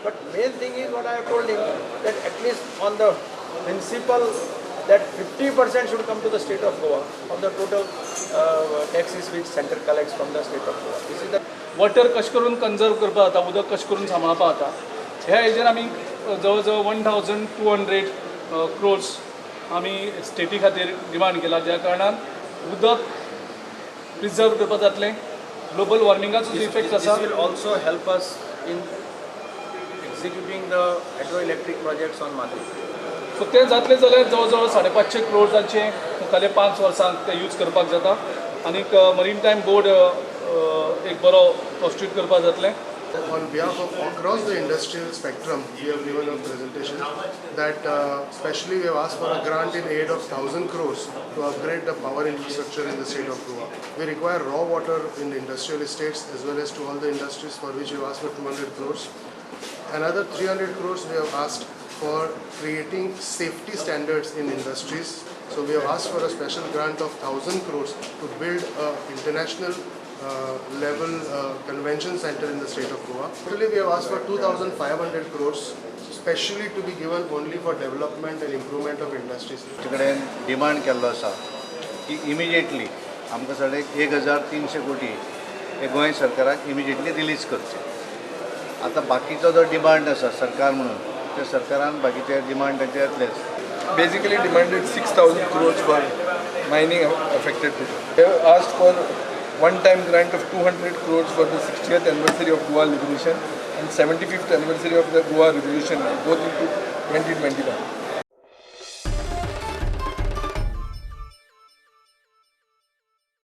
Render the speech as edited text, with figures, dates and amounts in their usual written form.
But main thing is what I have told him, that at least on the principle that 50% should come to the state of Goa of the total taxes which center collects from the state of Goa. This is the water कशें करून conserve करपा जाता, उदक कशें करून सांबाळपा जाता, ह्या हेजेर आमी जवळ जवळ 1200 क्रोर्स आमी स्टेटी खातीर डिमांड केला, ज्या कारणान उदक प्रिजर्व करपा जातलें. ग्लोबल वॉर्मिंगाचो जो इफेक्ट आसा this will also help us in executing the hydroelectric projects on Mati. सो तें जातलें जाल्यार जवळ जवळ 550 क्रोर्सांचे मुखाले 5 वर्सांक ते यूज करपाक जाता. आनीक मरीन टायम बोर्ड एक बरो कॉन्स्टिट्यूट करपाक जातलें. On behalf of across the industrial spectrum, we have given a presentation that especially we have asked for a grant in aid of 1,000 crores to upgrade the power infrastructure in the state of Goa. We require raw water in the industrial estates as well as to all the industries, for which we have asked for 200 crores. Another 300 crores we have asked for creating safety standards in industries. So we have asked for a special grant of 1,000 crores to build a international level convention center in the state of Goa. Totally we have asked for 2,500 crores specially to be given only for development and improvement of industries. कडेन demand केल्लो आसा की immediately आमकां साडे 1,300 कोटी हे गोंय सरकाराक immediately release करचे. आतां बाकीचो जो डिमांड आसा सरकार म्हणून त्या सरकारान बाकीचे डिमांड तांचे येतलेच. Basically demanded 6,000 crores for mining affected people. They have asked for one-time grant of 200 crores for the 60th anniversary of Goa liberation and 75th anniversary of the Goa revolution, both into 2021.